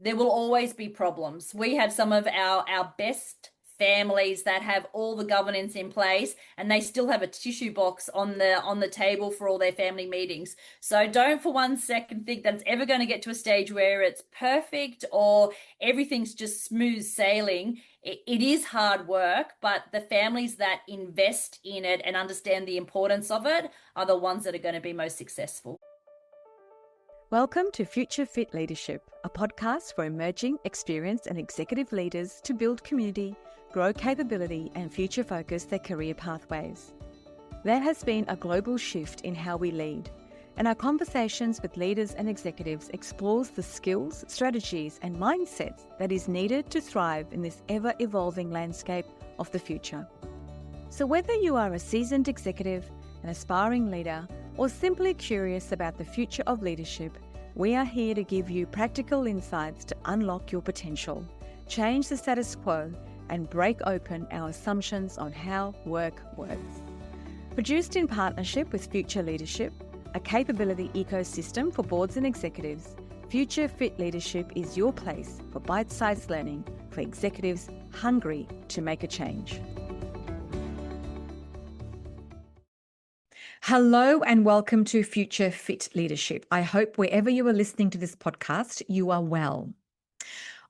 there will always be problems. We have some of our best families that have all the governance in place and they still have a tissue box on the table for all their family meetings. So don't for one second think that it's ever going to get to a stage where it's perfect or everything's just smooth sailing. It is hard work, but the families that invest in it and understand the importance of it are the ones that are going to be most successful. Welcome to Future Fit Leadership, a podcast for emerging, experienced and executive leaders to build community, grow capability and future focus their career pathways. There has been a global shift in how we lead, and our conversations with leaders and executives explores the skills, strategies and mindsets that is needed to thrive in this ever-evolving landscape of the future. So whether you are a seasoned executive, an aspiring leader, or simply curious about the future of leadership, we are here to give you practical insights to unlock your potential, change the status quo, and break open our assumptions on how work works. Produced in partnership with Future Leadership, a capability ecosystem for boards and executives, Future Fit Leadership is your place for bite-sized learning for executives hungry to make a change. Hello and welcome to Future Fit Leadership. I hope wherever you are listening to this podcast, you are well.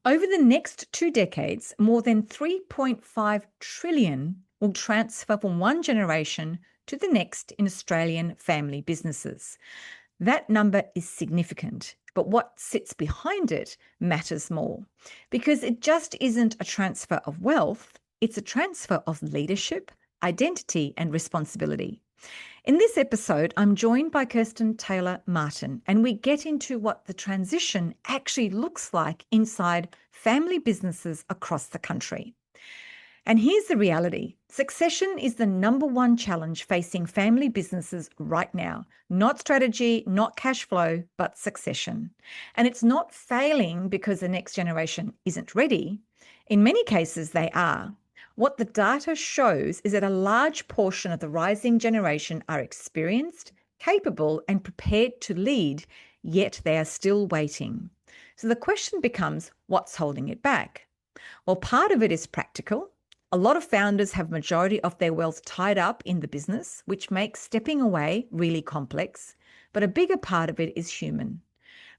Over the next 2 decades, more than 3.5 trillion will transfer from one generation to the next in Australian family businesses. That number is significant, but what sits behind it matters more because it just isn't a transfer of wealth, it's a transfer of leadership, identity and responsibility. In this episode, I'm joined by Kirsten Taylor Martin, and we get into what the transition actually looks like inside family businesses across the country. And here's the reality. Succession is the number one challenge facing family businesses right now. Not strategy, not cash flow, but succession. And it's not failing because the next generation isn't ready. In many cases, they are. What the data shows is that a large portion of the rising generation are experienced, capable, and prepared to lead, yet they are still waiting. So the question becomes, what's holding it back? Well, part of it is practical. A lot of founders have majority of their wealth tied up in the business, which makes stepping away really complex. But a bigger part of it is human.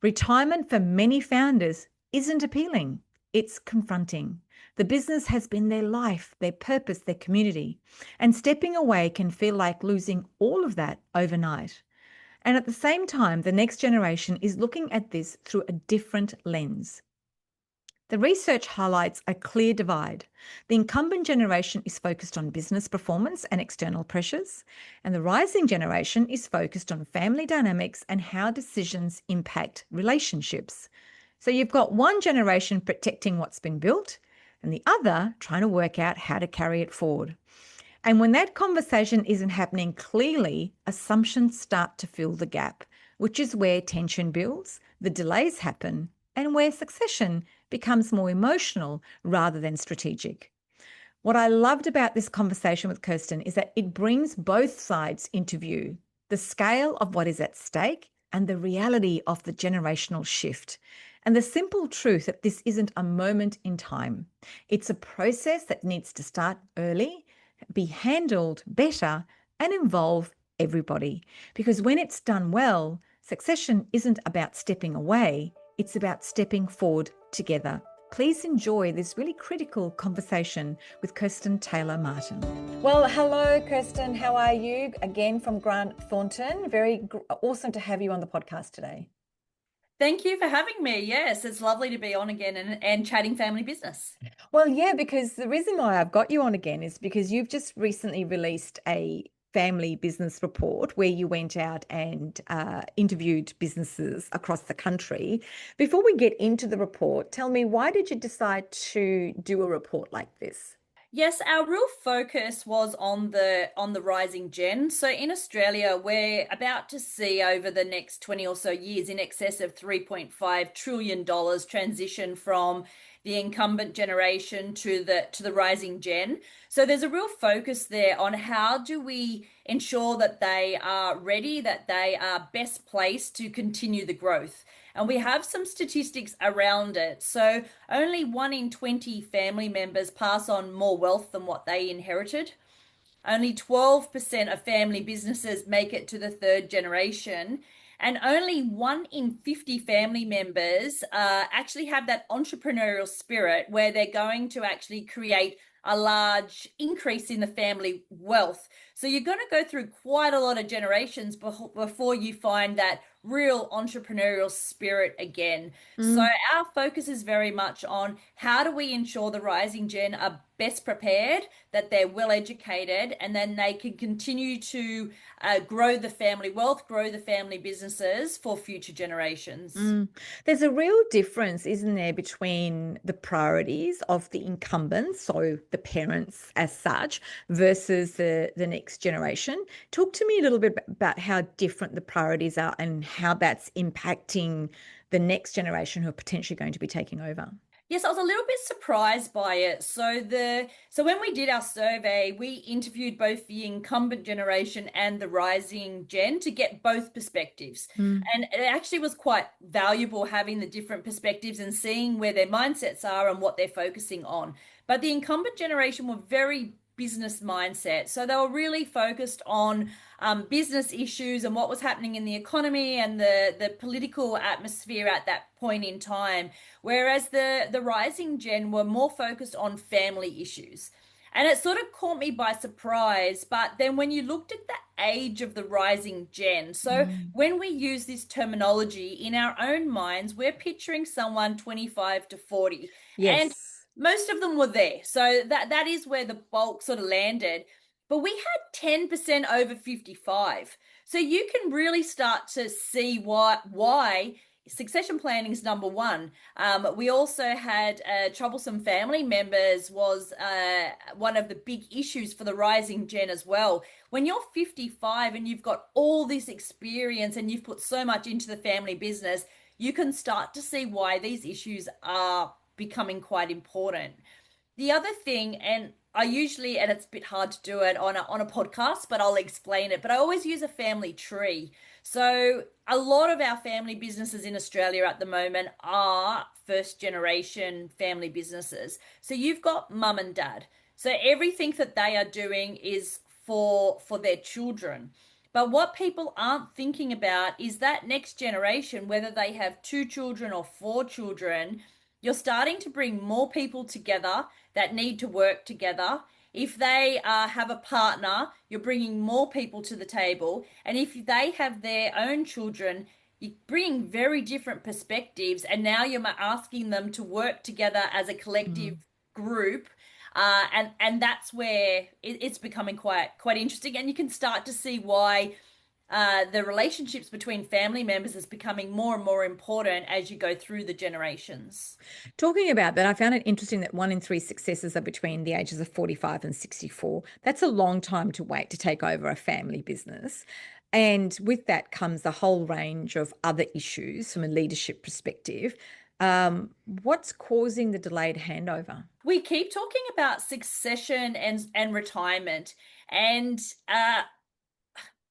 Retirement for many founders isn't appealing. It's confronting. The business has been their life, their purpose, their community, and stepping away can feel like losing all of that overnight. And at the same time, the next generation is looking at this through a different lens. The research highlights a clear divide. The incumbent generation is focused on business performance and external pressures, and the rising generation is focused on family dynamics and how decisions impact relationships. So you've got one generation protecting what's been built, and the other trying to work out how to carry it forward. And when that conversation isn't happening clearly, assumptions start to fill the gap, which is where tension builds, the delays happen, and where succession becomes more emotional rather than strategic. What I loved about this conversation with Kirsten is that it brings both sides into view, the scale of what is at stake and the reality of the generational shift. And the simple truth that this isn't a moment in time. It's a process that needs to start early, be handled better, and involve everybody. Because when it's done well, succession isn't about stepping away, it's about stepping forward together. Please enjoy this really critical conversation with Kirsten Taylor Martin. Well, hello, Kirsten. How are you? Again, from Grant Thornton. Very awesome to have you on the podcast today. Thank you for having me. Yes, it's lovely to be on again and chatting family business. Well, yeah, because the reason why I've got you on again is because you've just recently released a family business report where you went out and interviewed businesses across the country. Before we get into the report, tell me, why did you decide to do a report like this? Yes, our real focus was on the rising gen. So in Australia, we're about to see over the next 20 or so years in excess of $3.5 trillion transition from the incumbent generation to the rising gen. So there's a real focus there on how do we ensure that they are ready, that they are best placed to continue the growth. And we have some statistics around it. So only 1 in 20 family members pass on more wealth than what they inherited. Only 12% of family businesses make it to the third generation. And only 1 in 50 family members actually have that entrepreneurial spirit where they're going to actually create a large increase in the family wealth. So you're going to go through quite a lot of generations before you find that real entrepreneurial spirit again. So Mm. our focus is very much on how do we ensure the rising gen are best prepared, that they're well educated, and then they can continue to grow the family wealth, grow the family businesses for future generations. Mm. There's a real difference, isn't there, between the priorities of the incumbents, so the parents as such, versus the next generation. Talk to me a little bit about how different the priorities are and how that's impacting the next generation who are potentially going to be taking over. Yes, I was a little bit surprised by it. So when we did our survey, we interviewed both the incumbent generation and the rising gen to get both perspectives. Mm. And it actually was quite valuable having the different perspectives and seeing where their mindsets are and what they're focusing on. But the incumbent generation were very business mindset. So they were really focused on business issues and what was happening in the economy and the political atmosphere at that point in time. Whereas the rising gen were more focused on family issues. And it sort of caught me by surprise. But then when you looked at the age of the rising gen, so Mm. when we use this terminology in our own minds, we're picturing someone 25 to 40. And Yes. most of them were there. So that is where the bulk sort of landed. But we had 10% over 55. So you can really start to see why succession planning is number one. We also had troublesome family members was one of the big issues for the rising gen as well. When you're 55 and you've got all this experience and you've put so much into the family business, you can start to see why these issues are becoming quite important. The other thing, and I usually, and it's a bit hard to do it on a podcast, but I'll explain it. But I always use a family tree. So a lot of our family businesses in Australia at the moment are first generation family businesses. So you've got mum and dad. So everything that they are doing is for their children. But what people aren't thinking about is that next generation, whether they have 2 children or 4 children, you're starting to bring more people together that need to work together. If they have a partner, you're bringing more people to the table. And if they have their own children, you bring very different perspectives. And now you're asking them to work together as a collective Mm. group. And that's where it's becoming quite interesting. And you can start to see why the relationships between family members is becoming more and more important as you go through the generations. Talking about that, I found it interesting that 1 in 3 successes are between the ages of 45 and 64. That's a long time to wait to take over a family business. And with that comes a whole range of other issues from a leadership perspective. What's causing the delayed handover? We keep talking about succession and retirement, and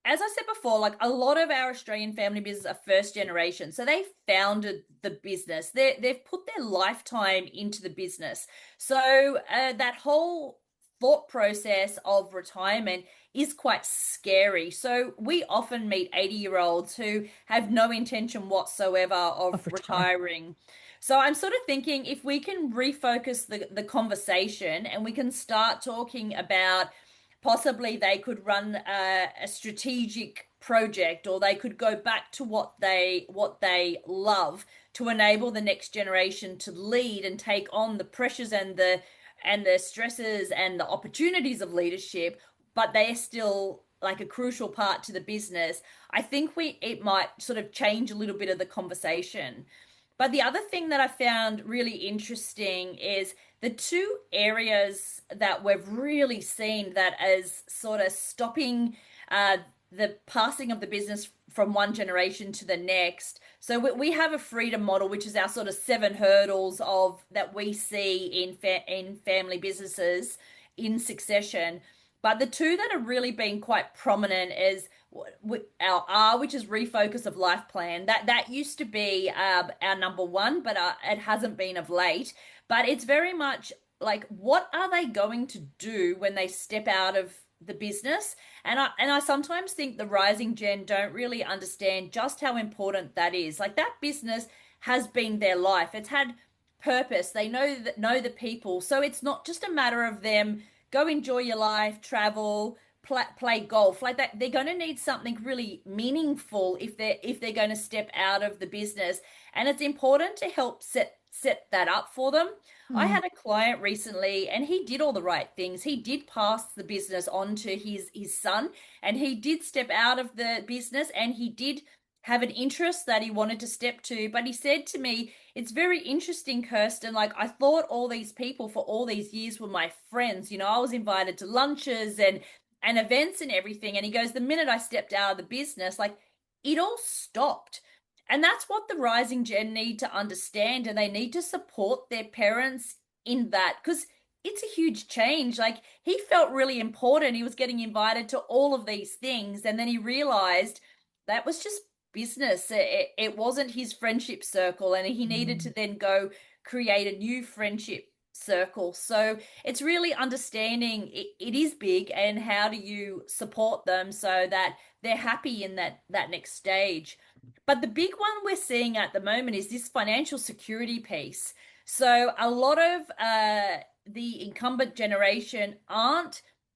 as I said before, like a lot of our Australian family businesses are first generation. So they founded the business. They've put their lifetime into the business. So that whole thought process of retirement is quite scary. So we often meet 80-year-olds who have no intention whatsoever of Of retire. retiring. So I'm sort of thinking if we can refocus the conversation and we can start talking about possibly they could run a strategic project, or they could go back to what they love to enable the next generation to lead and take on the pressures and the stresses and the opportunities of leadership, but they're still like a crucial part to the business. I think we it might sort of change a little bit of the conversation. But the other thing that I found really interesting is the two areas that we've really seen that as sort of stopping the passing of the business from one generation to the next. So we have a freedom model, which is our sort of 7 hurdles of that we see in family businesses in succession. But the two that have really been quite prominent is our R, which is refocus of life plan. That used to be our number one, but it hasn't been of late. But it's very much like, what are they going to do when they step out of the business? And I sometimes think the rising gen don't really understand just how important that is. Like, that business has been their life. It's had purpose. They know the people. So it's not just a matter of them go enjoy your life, travel, play golf. Like that, they're going to need something really meaningful if they're going to step out of the business. And it's important to help set that up for them. I Mm. had a client recently and he did all the right things. He did pass the business on to his son, and he did step out of the business, and he did have an interest that he wanted to step to. But he said to me, it's very interesting, Kirsten. Like, I thought all these people for all these years were my friends. You know, I was invited to lunches and events and everything. And he goes, the minute I stepped out of the business, like, it all stopped. And that's what the rising gen need to understand. And they need to support their parents in that, because it's a huge change. Like, he felt really important. He was getting invited to all of these things. And then he realized that was just business. It wasn't his friendship circle. And he needed to Mm. then go create a new friendship circle. So it's really understanding it is big, and how do you support them so that they're happy in that next stage. But the big one we're seeing at the moment is this financial security piece. So a lot of the incumbent generation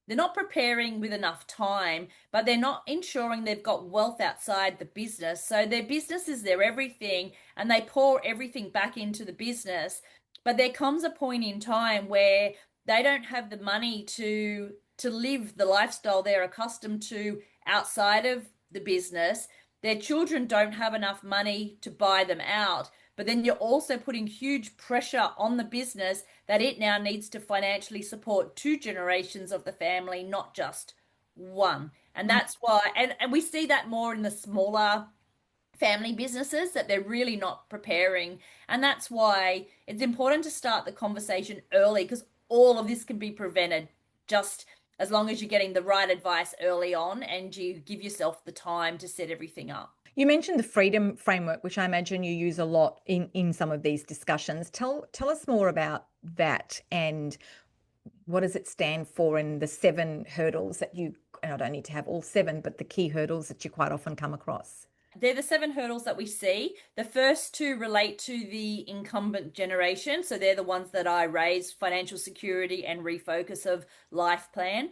they're not preparing with enough time, but they're not ensuring they've got wealth outside the business. So their business is their everything, and they pour everything back into the business. But there comes a point in time where they don't have the money to live the lifestyle they're accustomed to outside of the business. Their children don't have enough money to buy them out. But then you're also putting huge pressure on the business that it now needs to financially support two generations of the family, not just one. And Mm. that's why, and we see that more in the smaller family businesses, that they're really not preparing. And that's why it's important to start the conversation early, because all of this can be prevented just as long as you're getting the right advice early on and you give yourself the time to set everything up. You mentioned the freedom framework, which I imagine you use a lot in some of these discussions. Tell us more about that, and what does it stand for, and the seven hurdles that you, and I don't need to have all seven, but the key hurdles that you quite often come across. They're the seven hurdles that we see. The first two relate to the incumbent generation. So they're the ones that I raised: financial security and refocus of life plan.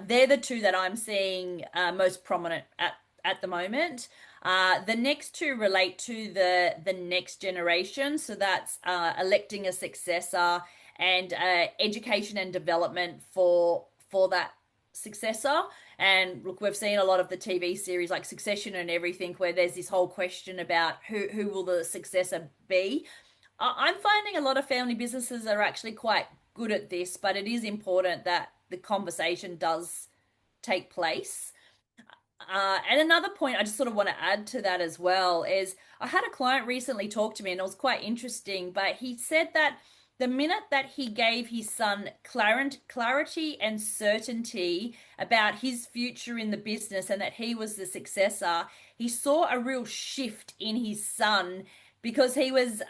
They're the two that I'm seeing most prominent at the moment. The next two relate to the next generation. So that's electing a successor, and education and development for that successor. And look, we've seen a lot of the TV series like Succession and everything, where there's this whole question about who will the successor be. I'm finding a lot of family businesses are actually quite good at this, but it is important that the conversation does take place. And another point I just sort of want to add to that as well is, I had a client recently talk to me, and it was quite interesting, but he said that the minute that he gave his son clarity and certainty about his future in the business and that he was the successor, he saw a real shift in his son, because he was,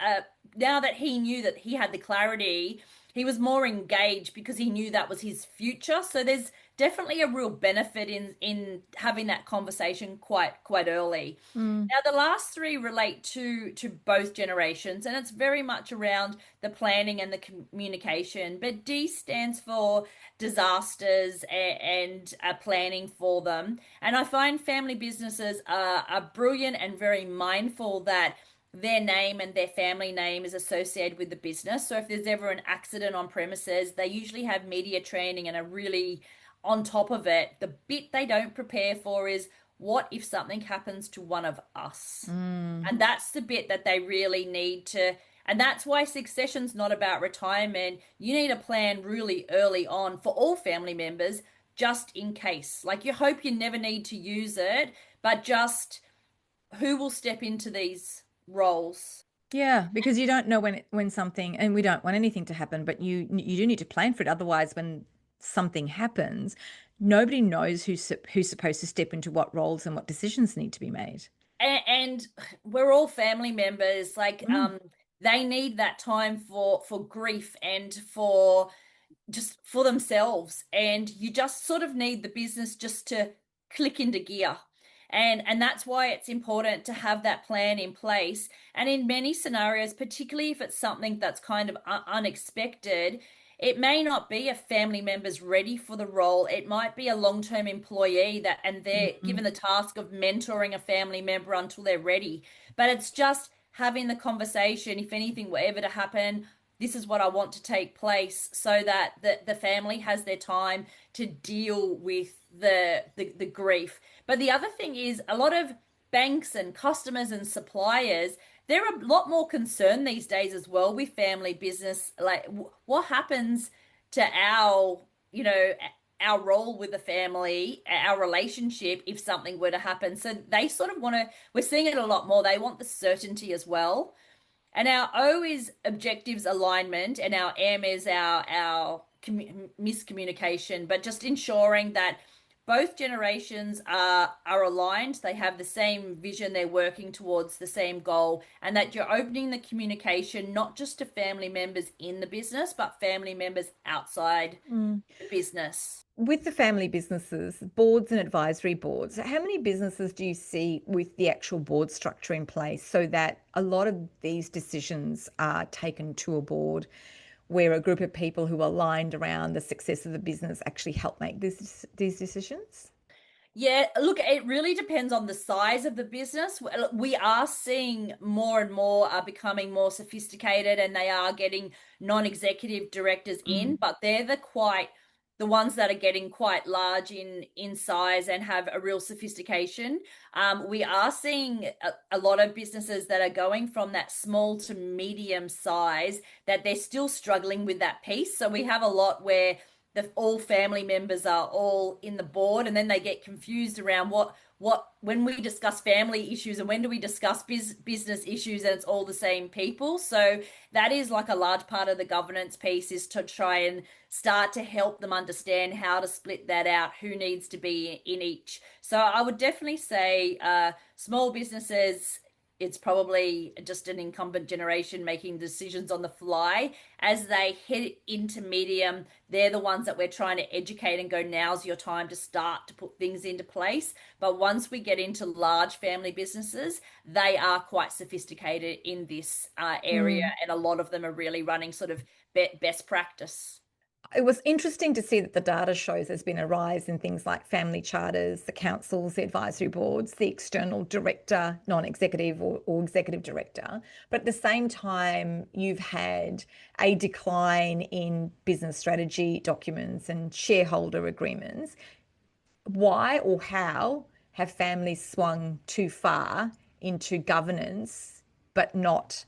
now that he knew that he had the clarity, he was more engaged because he knew that was his future. So there's definitely a real benefit in having that conversation quite early. Mm. Now, the last three relate to both generations, and it's very much around the planning and the communication. But D stands for disasters and planning for them. And I find family businesses are brilliant and very mindful that their name and their family name is associated with the business. So if there's ever an accident on premises, they usually have media training and are really on top of it. The bit they don't prepare for is, what if something happens to one of us? Mm. And that's the bit that they really need to. And that's why succession's not about retirement. You need a plan really early on for all family members, just in case. Like, you hope you never need to use it, but just who will step into these roles. Yeah, because you don't know when something, and we don't want anything to happen, but you do need to plan for it. Otherwise, when something happens, nobody knows who's supposed to step into what roles and what decisions need to be made. And we're all family members. Like, Mm, they need that time for grief and for just for themselves, and you just sort of need the business just to click into gear. And that's why it's important to have that plan in place. And in many scenarios, particularly if it's something that's kind of unexpected, it may not be a family member's ready for the role. It might be a long-term employee that, and they're mm, given the task of mentoring a family member until they're ready. But it's just having the conversation. If anything were ever to happen, this is what I want to take place, so that the family has their time to deal with the grief. But the other thing is, a lot of banks and customers and suppliers, they're a lot more concerned these days as well with family business. Like, what happens to our, you know, our role with the family, our relationship if something were to happen. So they sort of want to, we're seeing it a lot more. They want the certainty as well. And our O is objectives alignment, and our M is our miscommunication. But just ensuring that both generations are aligned, they have the same vision, they're working towards the same goal, and that you're opening the communication not just to family members in the business, but family members outside mm. the business. With the family businesses, boards and advisory boards, how many businesses do you see with the actual board structure in place so that a lot of these decisions are taken to a board where a group of people who are aligned around the success of the business actually help make these decisions? Yeah, look, it really depends on the size of the business. We are seeing more and more are becoming more sophisticated, and they are getting non-executive directors in, Mm, but they're the ones that are getting quite large in size and have a real sophistication. We are seeing a lot of businesses that are going from that small to medium size, that they're still struggling with that piece. So we have a lot where all family members are all in the board, and then they get confused around what when we discuss family issues and when do we discuss business issues, and it's all the same people. So that is like a large part of the governance piece, is to try and start to help them understand how to split that out, who needs to be in each. So I would definitely say small businesses, it's probably just an incumbent generation making decisions on the fly. As they head into medium, they're the ones that we're trying to educate and go, now's your time to start to put things into place. But once we get into large family businesses, they are quite sophisticated in this area, mm. and a lot of them are really running sort of best practice. It was interesting to see that the data shows there's been a rise in things like family charters, the councils, the advisory boards, the external director, non-executive or executive director. But at the same time, you've had a decline in business strategy documents and shareholder agreements. Why or how have families swung too far into governance, but not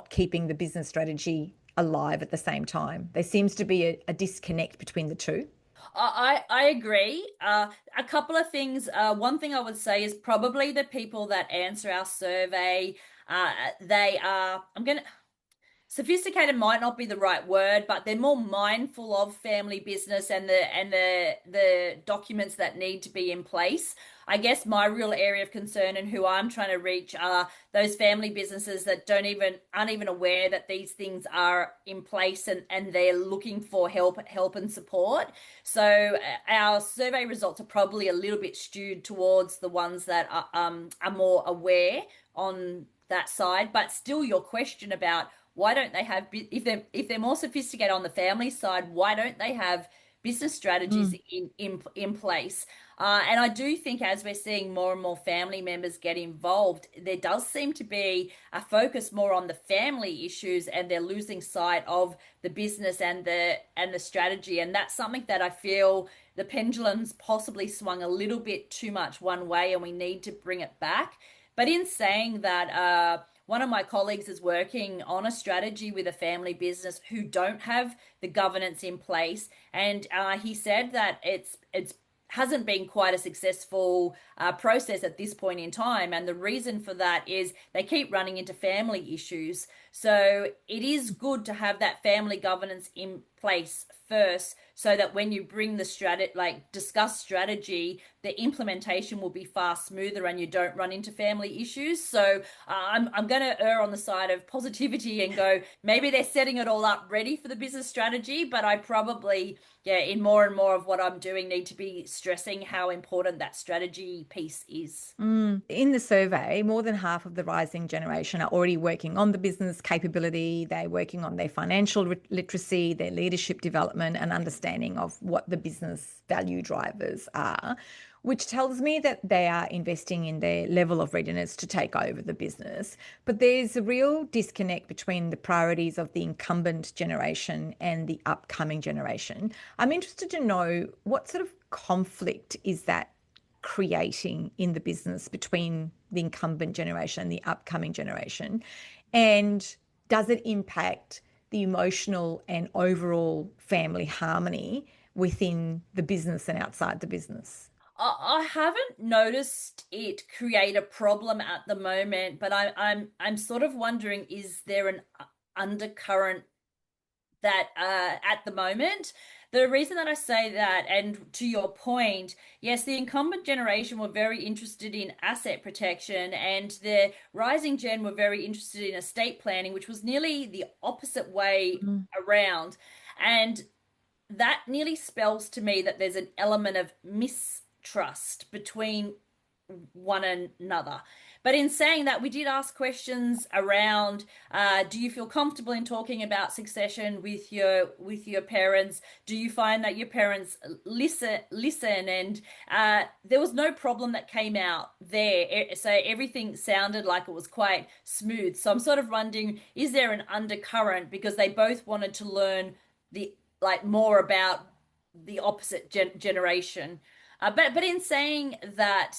keeping the business strategy alive at the same time? There seems to be a disconnect between the two. I agree. A couple of things. One thing I would say is probably the people that answer our survey. They are. I'm gonna Sophisticated might not be the right word, but they're more mindful of family business and the documents that need to be in place. I guess my real area of concern and who I'm trying to reach are those family businesses that don't even aren't even aware that these things are in place, and they're looking for help and support. So our survey results are probably a little bit skewed towards the ones that are more aware on that side. But still, your question about why don't they have, if they're more sophisticated on the family side, why don't they have business strategies Mm, in place? And I do think as we're seeing more and more family members get involved, there does seem to be a focus more on the family issues, and they're losing sight of the business and the strategy. And that's something that I feel the pendulum's possibly swung a little bit too much one way, and we need to bring it back. But in saying that, one of my colleagues is working on a strategy with a family business who don't have the governance in place, and he said that it's hasn't been quite a successful process at this point in time. And the reason for that is they keep running into family issues. So it is good to have that family governance in place first, so that when you bring the strategy, like discuss strategy, the implementation will be far smoother and you don't run into family issues. So I'm going to err on the side of positivity and go, maybe they're setting it all up ready for the business strategy, but I probably, yeah, in more and more of what I'm doing, need to be stressing how important that strategy piece is. In the survey, more than half of the rising generation are already working on the business capability. They're working on their financial literacy, their leadership development, and understanding of what the business value drivers are, which tells me that they are investing in their level of readiness to take over the business. But there's a real disconnect between the priorities of the incumbent generation and the upcoming generation. I'm interested to know what sort of conflict is that creating in the business between the incumbent generation and the upcoming generation? And does it impact the emotional and overall family harmony within the business and outside the business? I haven't noticed it create a problem at the moment, but I'm sort of wondering, is there an undercurrent that at the moment? The reason that I say that, and to your point, yes, the incumbent generation were very interested in asset protection, and the rising gen were very interested in estate planning, which was nearly the opposite way Mm. around. And that nearly spells to me that there's an element of mistrust between one another. But in saying that, we did ask questions around, do you feel comfortable in talking about succession with your parents? Do you find that your parents listen? And there was no problem that came out there. So everything sounded like it was quite smooth. So I'm sort of wondering, is there an undercurrent, because they both wanted to learn the like more about the opposite generation. But in saying that,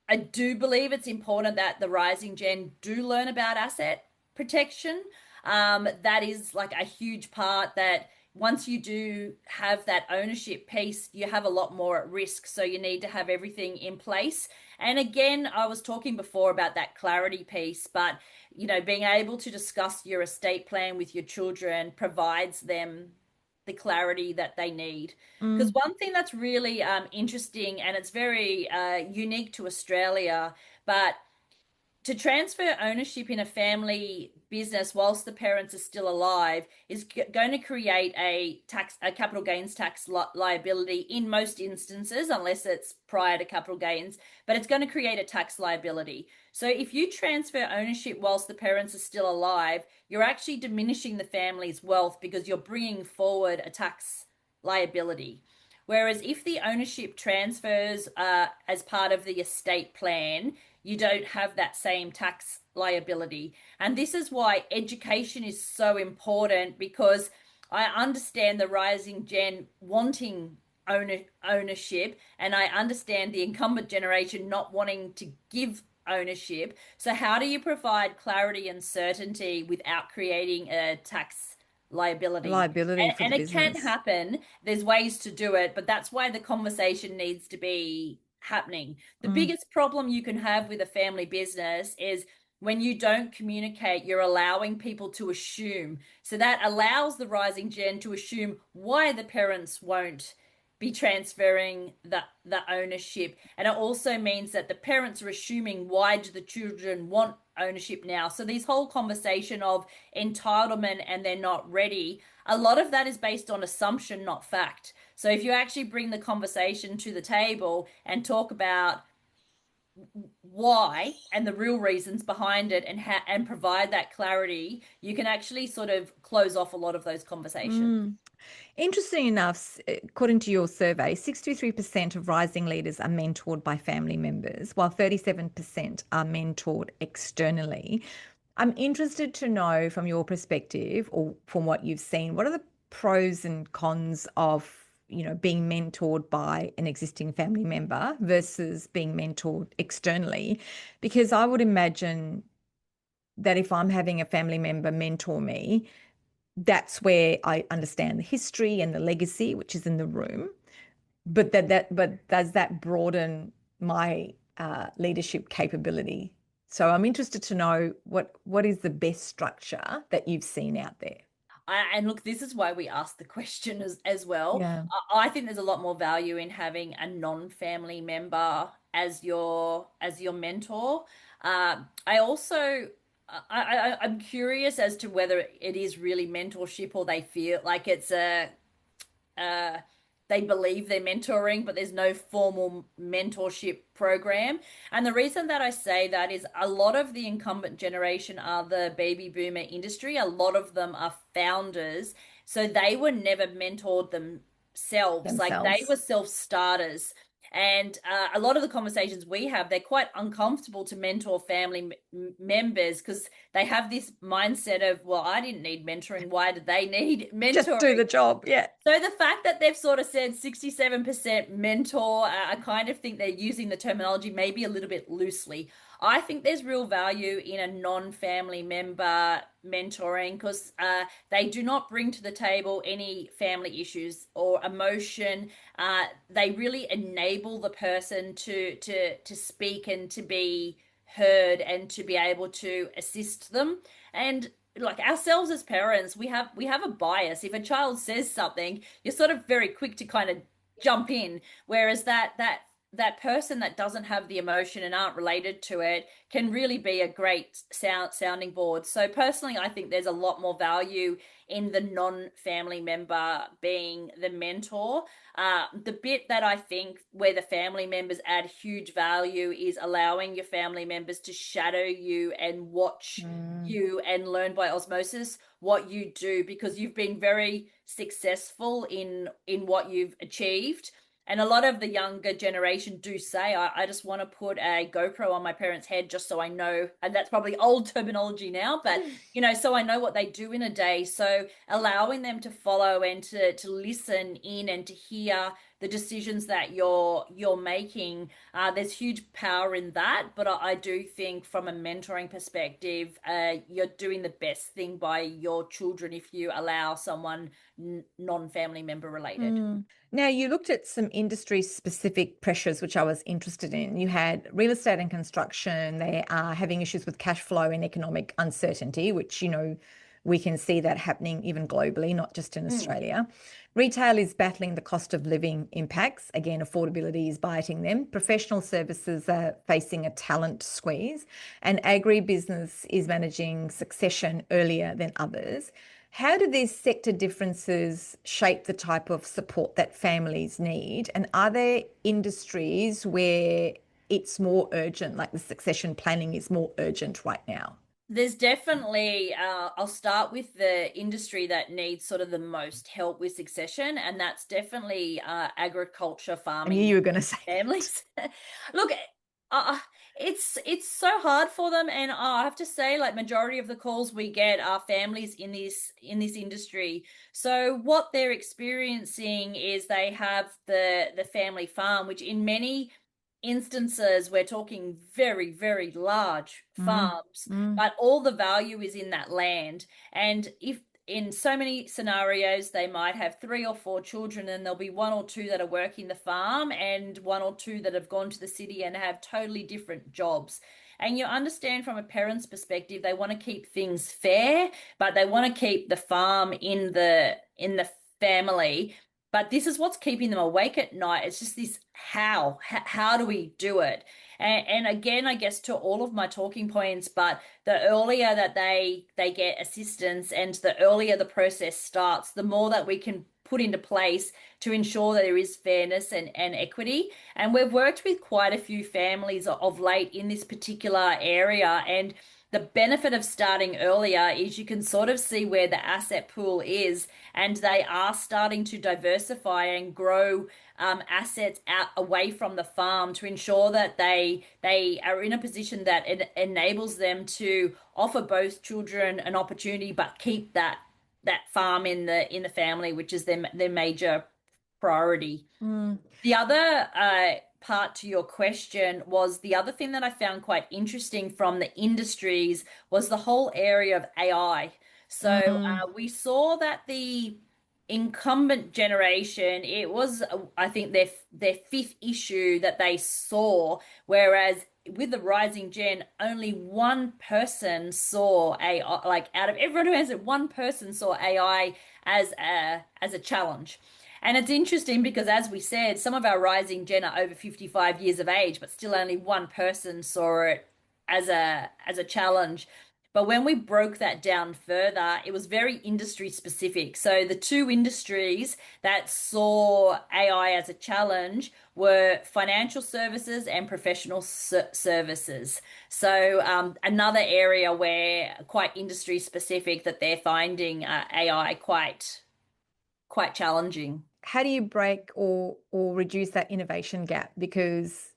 I do believe it's important that the rising gen do learn about asset protection. That is like a huge part, that once you do have that ownership piece, you have a lot more at risk. So you need to have everything in place. And again, I was talking before about that clarity piece, but being able to discuss your estate plan with your children provides them the clarity that they need. Because Mm. one thing that's really interesting, and it's very unique to Australia, but to transfer ownership in a family business whilst the parents are still alive is going to create a capital gains tax liability in most instances, unless it's prior to capital gains, but it's going to create a tax liability. So if you transfer ownership whilst the parents are still alive, you're actually diminishing the family's wealth because you're bringing forward a tax liability. Whereas if the ownership transfers as part of the estate plan, you don't have that same tax liability. And this is why education is so important, because I understand the rising gen wanting ownership, and I understand the incumbent generation not wanting to give ownership. So how do you provide clarity and certainty without creating a tax liability? Liability for And the it can business. happen. There's ways to do it, but that's why the conversation needs to be happening. The Mm. biggest problem you can have with a family business is when you don't communicate, you're allowing people to assume. So that allows the rising gen to assume why the parents won't be transferring the ownership. And it also means that the parents are assuming, why do the children want ownership now? So this whole conversation of entitlement and they're not ready, a lot of that is based on assumption, not fact. So if you actually bring the conversation to the table and talk about why and the real reasons behind it, and provide that clarity, you can actually sort of close off a lot of those conversations. Mm. Interesting enough, according to your survey, 63% of rising leaders are mentored by family members, while 37% are mentored externally. I'm interested to know from your perspective, or from what you've seen, what are the pros and cons of, being mentored by an existing family member versus being mentored externally? Because I would imagine that if I'm having a family member mentor me, that's where I understand the history and the legacy, which is in the room. But does that broaden my leadership capability So I'm interested to know what is the best structure that you've seen out there. And look, this is why we asked the question as well. Yeah. I think there's a lot more value in having a non-family member as your mentor. I also I'm curious as to whether it is really mentorship or they feel like it's a uh, they believe they're mentoring, but there's no formal mentorship program. And the reason that I say that is a lot of the incumbent generation are the baby boomer industry. A lot of them are founders. So they were never mentored themselves. Like they Themselves. were self-starters. And a lot of the conversations we have, they're quite uncomfortable to mentor family members because they have this mindset of, well, I didn't need mentoring. Why did they need Just do mentoring? the job. Yeah. So the fact that they've sort of said 67% mentor, I kind of think they're using the terminology maybe a little bit loosely. I think there's real value in a non-family member mentoring because they do not bring to the table any family issues or emotion. They really enable the person to speak and to be heard and to be able to assist them. And like ourselves as parents, we have a bias. If a child says something, you're sort of very quick to kind of jump in, whereas that person that doesn't have the emotion and aren't related to it can really be a great sounding board. So personally, I think there's a lot more value in the non-family member being the mentor. The bit that I think where the family members add huge value is allowing your family members to shadow you and watch Mm. you and learn by osmosis what you do because you've been very successful in what you've achieved. And a lot of the younger generation do say, I just want to put a GoPro on my parents' head just so I know. And that's probably old terminology now, but so I know what they do in a day. So allowing them to follow and to listen in and to hear the decisions that you're making, there's huge power in that. But I do think from a mentoring perspective, you're doing the best thing by your children if you allow someone non-family member related. Mm. Now, you looked at some industry specific pressures, which I was interested in. You had real estate and construction. They are having issues with cash flow and economic uncertainty, which, we can see that happening even globally, not just in Mm. Australia. Retail is battling the cost of living impacts. Again, affordability is biting them. Professional services are facing a talent squeeze, and agribusiness is managing succession earlier than others. How do these sector differences shape the type of support that families need? And are there industries where it's more urgent, like the succession planning is more urgent right now? There's definitely, I'll start with the industry that needs sort of the most help with succession, and that's definitely agriculture, I knew farming you were going to say that. families. Look, uh, it's so hard for them, and I have to say, like majority of the calls we get are families in this industry. So what they're experiencing is they have the family farm, which in many instances we're talking very, very large Mm, farms, mm, but all the value is in that land. And if in so many scenarios, they might have three or four children, and there'll be one or two that are working the farm, and one or two that have gone to the city and have totally different jobs. And you understand from a parent's perspective, they want to keep things fair, but they want to keep the farm in the family. But this is what's keeping them awake at night. It's just this how do we do it? And again, I guess to all of my talking points, but the earlier that they get assistance and the earlier the process starts, the more that we can put into place to ensure that there is fairness and equity. And we've worked with quite a few families of late in this particular area. And the benefit of starting earlier is you can sort of see where the asset pool is, and they are starting to diversify and grow assets out away from the farm to ensure that they are in a position that it enables them to offer both children an opportunity, but keep that farm in the family, which is their major priority. mm, The other part to your question was the other thing that I found quite interesting from the industries was the whole area of AI. So mm, we saw that the incumbent generation, it was, I think, their fifth issue that they saw, whereas with the rising gen, only one person saw AI, like out of everyone who has it, one person saw AI as a challenge. And it's interesting because, as we said, some of our rising gen are over 55 years of age, but still only one person saw it as a challenge. But when we broke that down further, it was very industry specific. So the two industries that saw AI as a challenge were financial services and professional services. So another area where quite industry specific that they're finding AI quite challenging. How do you break or reduce that innovation gap? Because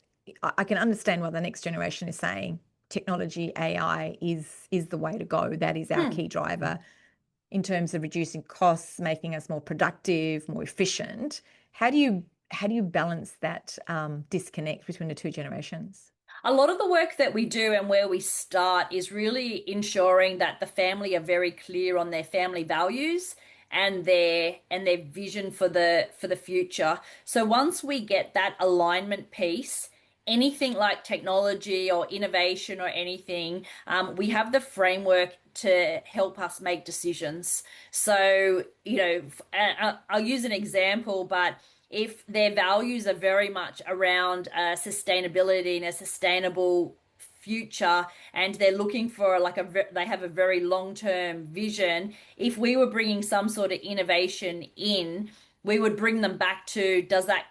I can understand what the next generation is saying. Technology, AI is the way to go. That is our Hmm. key driver in terms of reducing costs, making us more productive, more efficient. How do you balance that disconnect between the two generations? A lot of the work that we do and where we start is really ensuring that the family are very clear on their family values and their vision for the future. So once we get that alignment piece, anything like technology or innovation or anything, we have the framework to help us make decisions. So, I'll use an example, but if their values are very much around sustainability and a sustainable future and they're looking for like they have a very long-term vision, if we were bringing some sort of innovation in, we would bring them back to, does that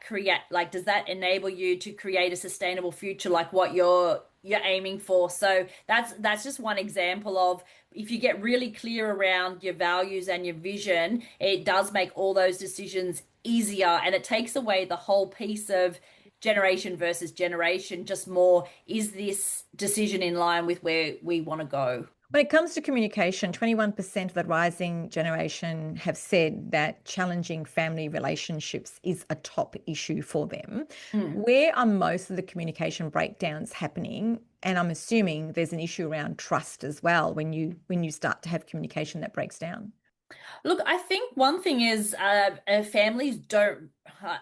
enable you to create a sustainable future like what you're aiming for? So that's just one example of, if you get really clear around your values and your vision, it does make all those decisions easier, and it takes away the whole piece of generation versus generation, just more, is this decision in line with where we want to go? When it comes to communication, 21% of the rising generation have said that challenging family relationships is a top issue for them. Mm. Where are most of the communication breakdowns happening? And I'm assuming there's an issue around trust as well when you start to have communication that breaks down. Look, I think one thing is families don't.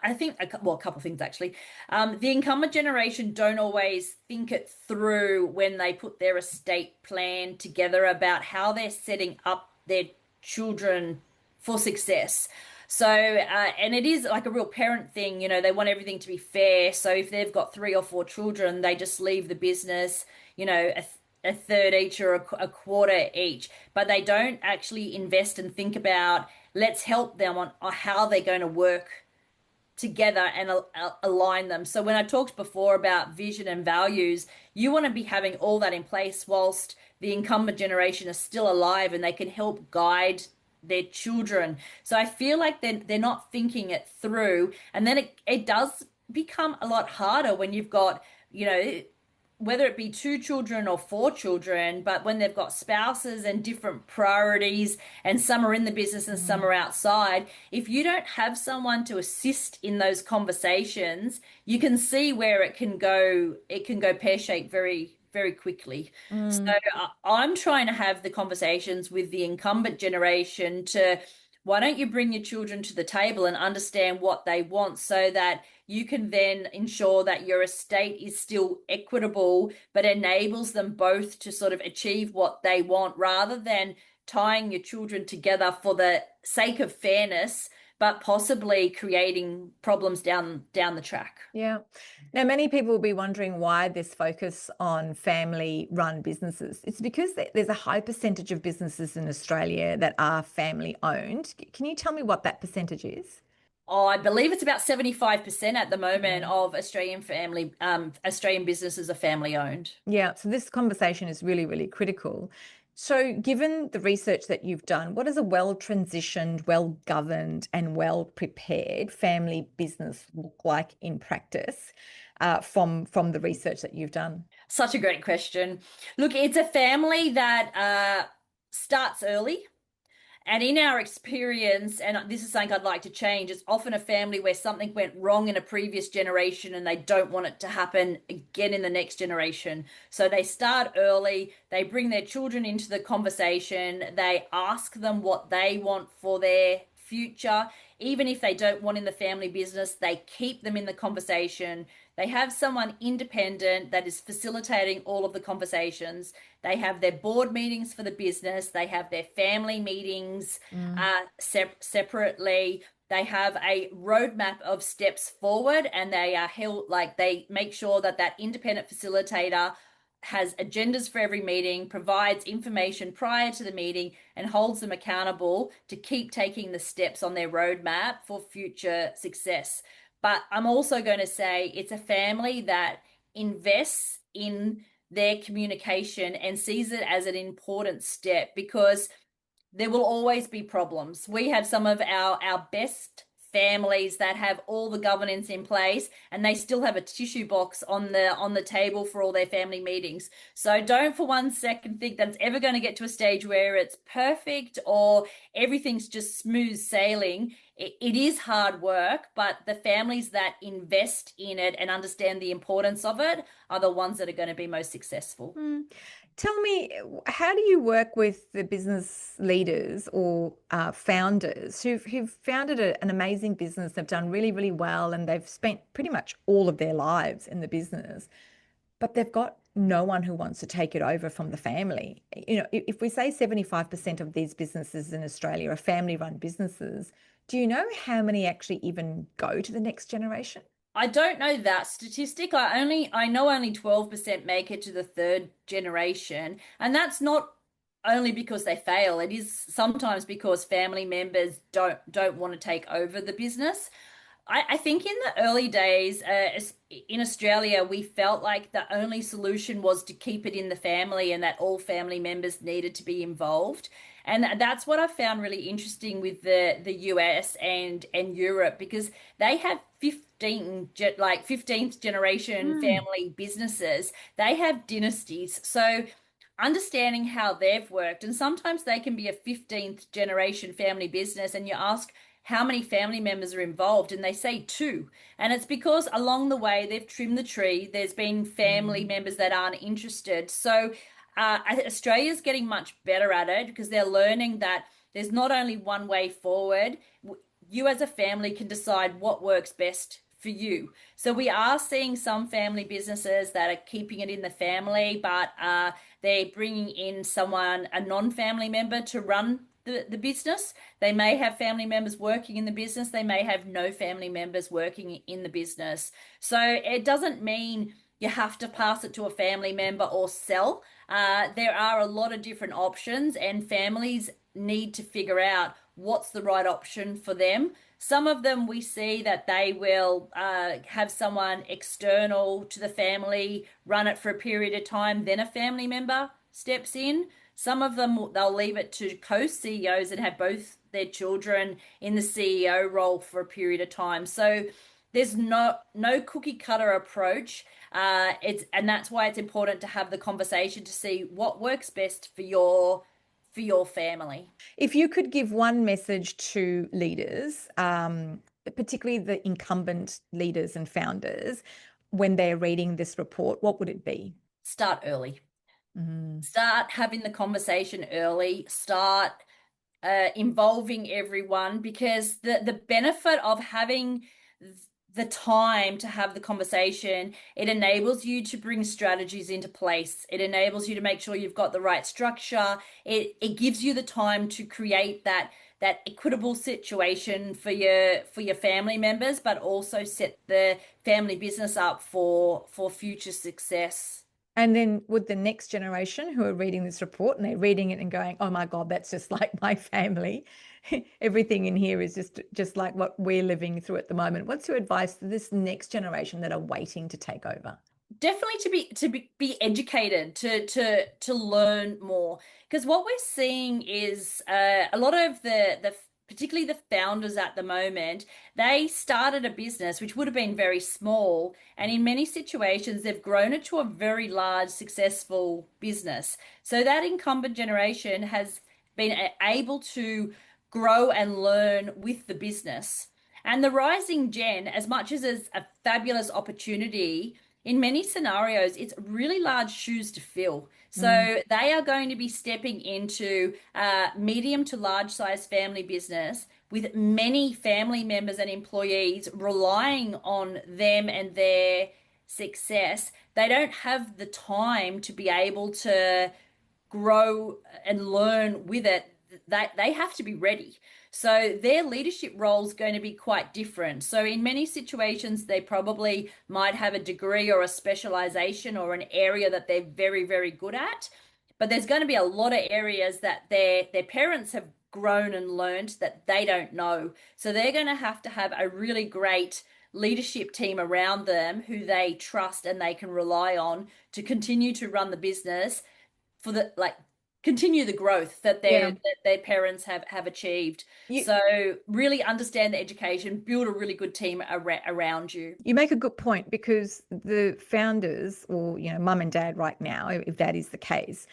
I think well, a couple of things actually. The incumbent generation don't always think it through when they put their estate plan together about how they're setting up their children for success. So, and it is like a real parent thing, they want everything to be fair. So if they've got three or four children, they just leave the business, a third each or a quarter each, but they don't actually invest and think about, let's help them on how they're going to work together and align them. So when I talked before about vision and values, you want to be having all that in place whilst the incumbent generation is still alive and they can help guide their children. So I feel like they're not thinking it through, and then it does become a lot harder when you've got, whether it be two children or four children, but when they've got spouses and different priorities, and some are in the business and some are outside, if you don't have someone to assist in those conversations, you can see where it can go pear-shaped very, very quickly. So Mm. I'm trying to have the conversations with the incumbent generation to, why don't you bring your children to the table and understand what they want so that you can then ensure that your estate is still equitable, but enables them both to sort of achieve what they want, rather than tying your children together for the sake of fairness, but possibly creating problems down the track. Yeah. Now, many people will be wondering why this focus on family run businesses. It's because there's a high percentage of businesses in Australia that are family owned. Can you tell me what that percentage is? Oh, I believe it's about 75% at the moment of Australian businesses are family owned. Yeah, so this conversation is really, really critical. So, given the research that you've done, what does a well transitioned, well governed, and well prepared family business look like in practice from the research that you've done? Such a great question. Look, it's a family that starts early. And in our experience, and this is something I'd like to change, it's often a family where something went wrong in a previous generation and they don't want it to happen again in the next generation. So they start early, they bring their children into the conversation, they ask them what they want for their future. Even if they don't want in the family business, they keep them in the conversation. They have someone independent that is facilitating all of the conversations. They have their board meetings for the business. They have their family meetings Mm. separately. They have a roadmap of steps forward, and they are held like they make sure that that independent facilitator has agendas for every meeting, provides information prior to the meeting, and holds them accountable to keep taking the steps on their roadmap for future success. But I'm also going to say it's a family that invests in their communication and sees it as an important step because there will always be problems. We have some of our best families that have all the governance in place and they still have a tissue box on the table for all their family meetings. So don't for one second think that it's ever going to get to a stage where it's perfect or everything's just smooth sailing. It is hard work, but the families that invest in it and understand the importance of it are the ones that are going to be most successful. Mm. Tell me, how do you work with the business leaders or founders who've founded an amazing business? They've done really, really well, and they've spent pretty much all of their lives in the business, but they've got no one who wants to take it over from the family. You know, if we say 75% of these businesses in Australia are family-run businesses, do you know how many actually even go to the next generation? I don't know that statistic. I know only 12% make it to the third generation, and that's not only because they fail. It is sometimes because family members don't want to take over the business. I think in the early days, in Australia, we felt like the only solution was to keep it in the family and that all family members needed to be involved. And that's what I found really interesting with the US and Europe because they have 15th generation Mm. family businesses. They have dynasties. So understanding how they've worked, and sometimes they can be a 15th generation family business, and you ask how many family members are involved, and they say two. And it's because along the way they've trimmed the tree. There's been family Mm. members that aren't interested. So Australia's getting much better at it because they're learning that there's not only one way forward. You as a family can decide what works best for you. So we are seeing some family businesses that are keeping it in the family, but they're bringing in someone, a non-family member, to run the business. They may have family members working in the business. They may have no family members working in the business. So it doesn't mean you have to pass it to a family member or sell. There are a lot of different options, and families need to figure out what's the right option for them. Some of them we see that they will have someone external to the family run it for a period of time, then a family member steps in. Some of them they'll leave it to co-CEOs and have both their children in the CEO role for a period of time. So there's no cookie cutter approach. And that's why it's important to have the conversation to see what works best for your family. If you could give one message to leaders, particularly the incumbent leaders and founders, when they're reading this report, what would it be? Start early. Mm. Start having the conversation early. Start involving everyone because the benefit of having the time to have the conversation, it enables you to bring strategies into place. It enables you to make sure you've got the right structure. It gives you the time to create that equitable situation for your family members, but also set the family business up for future success. And then would the next generation who are reading this report and they're reading it and going, "Oh my God, that's just like my family. Everything in here is just like what we're living through at the moment." What's your advice to this next generation that are waiting to take over? Definitely be educated to learn more because what we're seeing is a lot of the particularly the founders at the moment, they started a business which would have been very small, and in many situations they've grown it to a very large successful business. So that incumbent generation has been able to grow and learn with the business. And the rising gen, as much as it's a fabulous opportunity, in many scenarios, it's really large shoes to fill. Mm. So they are going to be stepping into medium to large size family business with many family members and employees relying on them and their success, they don't have the time to be able to grow and learn with it. They have to be ready. So their leadership role is going to be quite different. So in many situations, they probably might have a degree or a specialization or an area that they're very, very good at. But there's going to be a lot of areas that their parents have grown and learned that they don't know. So they're going to have a really great leadership team around them who they trust and they can rely on to continue to run the business for the like continue the growth that Yeah. their parents have achieved. You So really understand the education, build a really good team around you. you make a good point because the founders or mum and dad right now, if that is the case,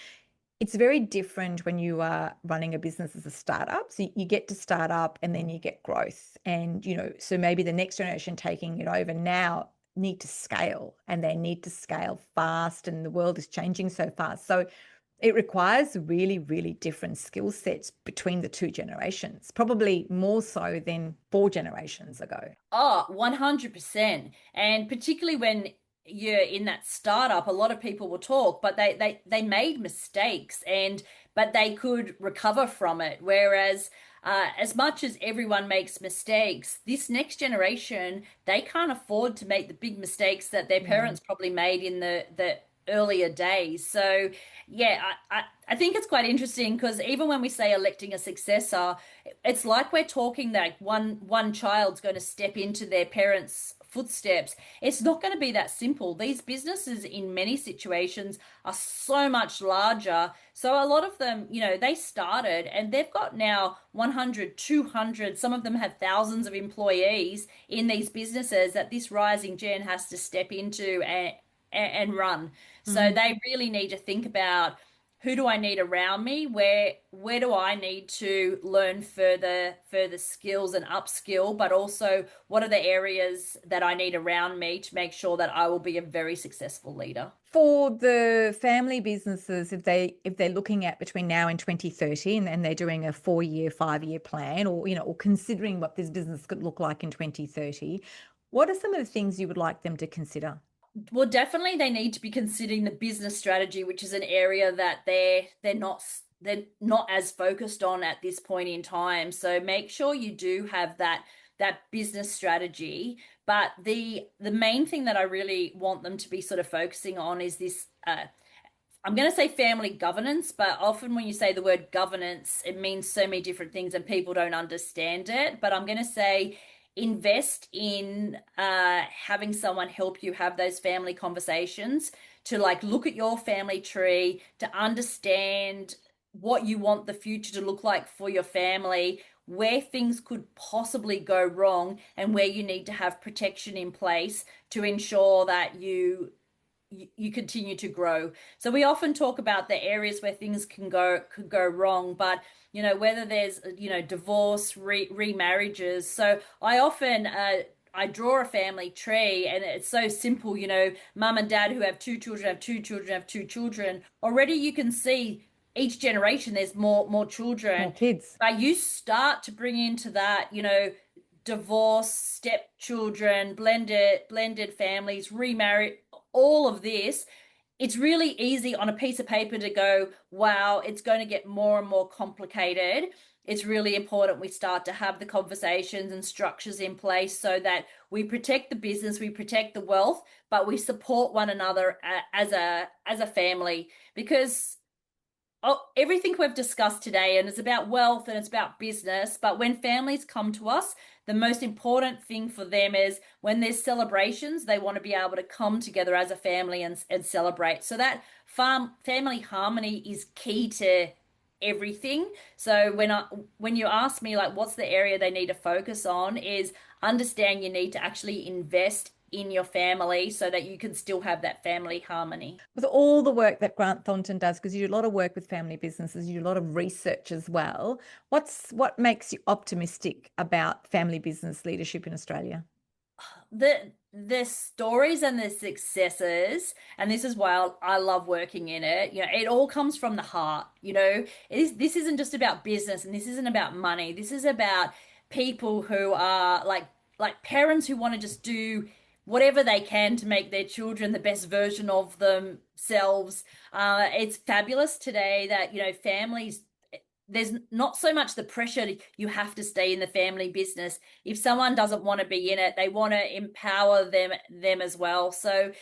it's very different when you are running a business as a startup. So you get to start up and then you get growth. And, so maybe the next generation taking it over now need to scale and they need to scale fast and the world is changing so fast. So it requires really, really different skill sets between the two generations, probably more so than 4 generations ago. Oh, 100%. And particularly when you're in that startup, a lot of people will talk, but they made mistakes and but they could recover from it. Whereas as much as everyone makes mistakes, this next generation, they can't afford to make the big mistakes that their Yeah. parents probably made in the earlier days. So yeah, I think it's quite interesting because even when we say electing a successor, it's like we're talking that one child's going to step into their parents' footsteps. It's not going to be that simple. These businesses in many situations are so much larger. So a lot of them, they started and they've got now 100, 200, some of them have thousands of employees in these businesses that this rising gen has to step into and run. So Mm. they really need to think about who do I need around me? Where do I need to learn further skills and upskill, but also what are the areas that I need around me to make sure that I will be a very successful leader? For the family businesses, if they're looking at between now and 2030 and they're doing a 4-year, 5-year plan or considering what this business could look like in 2030, what are some of the things you would like them to consider? Well, definitely they need to be considering the business strategy, which is an area that they're not as focused on at this point in time. So make sure you do have that business strategy. But the main thing that I really want them to be sort of focusing on is this I'm going to say family governance, but often when you say the word governance, it means so many different things and people don't understand it. But I'm going to say invest in having someone help you have those family conversations to like look at your family tree, to understand what you want the future to look like for your family, where things could possibly go wrong, and where you need to have protection in place to ensure that you continue to grow. So we often talk about the areas where things could go wrong, but whether there's divorce, remarriages. So I often I draw a family tree and it's so simple, mum and dad who have 2 children have 2 children have 2 children. Already you can see each generation there's more More children. kids. But you start to bring into that, divorce, stepchildren, blended families, remarried, all of this, it's really easy on a piece of paper to go, wow, it's going to get more and more complicated. It's really important we start to have the conversations and structures in place so that we protect the business, we protect the wealth, but we support one another as a family because everything we've discussed today and it's about wealth and it's about business, but when families come to us, the most important thing for them is when there's celebrations, they want to be able to come together as a family and celebrate. So that family harmony is key to everything. So when you ask me like what's the area they need to focus on is understand you need to actually invest in your family so that you can still have that family harmony. With all the work that Grant Thornton does, because you do a lot of work with family businesses, you do a lot of research as well. What makes you optimistic about family business leadership in Australia? The stories and the successes, and this is why I love working in it. It all comes from the heart. This isn't just about business, and this isn't about money. This is about people who are like parents who want to just do whatever they can to make their children the best version of themselves. It's fabulous today that, families, there's not so much the pressure you have to stay in the family business. If someone doesn't want to be in it, they want to empower them as well. So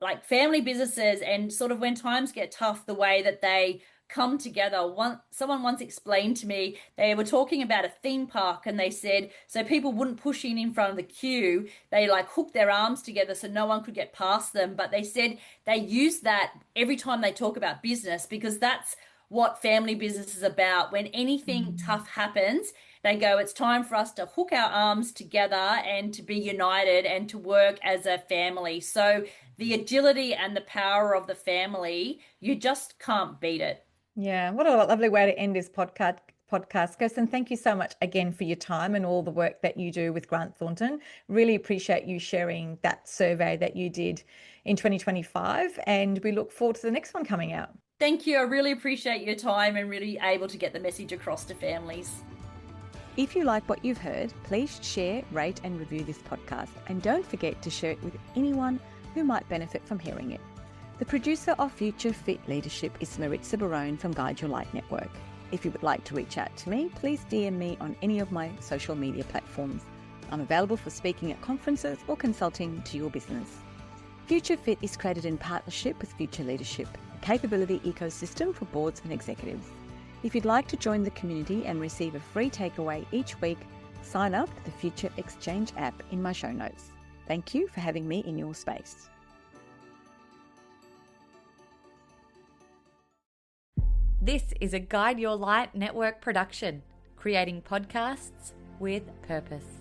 like family businesses, and sort of when times get tough, the way that they come together. Someone once explained to me, they were talking about a theme park, and they said so people wouldn't push in front of the queue, they like hooked their arms together so no one could get past them. But they said they use that every time they talk about business, because that's what family business is about. When anything tough happens, they go, it's time for us to hook our arms together and to be united and to work as a family. So the agility and the power of the family, you just can't beat it. Yeah, what a lovely way to end this podcast. Kirsten, thank you so much again for your time and all the work that you do with Grant Thornton. Really appreciate you sharing that survey that you did in 2025, and we look forward to the next one coming out. Thank you. I really appreciate your time and really able to get the message across to families. If you like what you've heard, please share, rate and review this podcast, and don't forget to share it with anyone who might benefit from hearing it. The producer of Future Fit Leadership is Maritza Barone from Guide Your Light Network. If you would like to reach out to me, please DM me on any of my social media platforms. I'm available for speaking at conferences or consulting to your business. Future Fit is created in partnership with Future Leadership, a capability ecosystem for boards and executives. If you'd like to join the community and receive a free takeaway each week, sign up to the Future Exchange app in my show notes. Thank you for having me in your space. This is a Guide Your Light Network production, creating podcasts with purpose.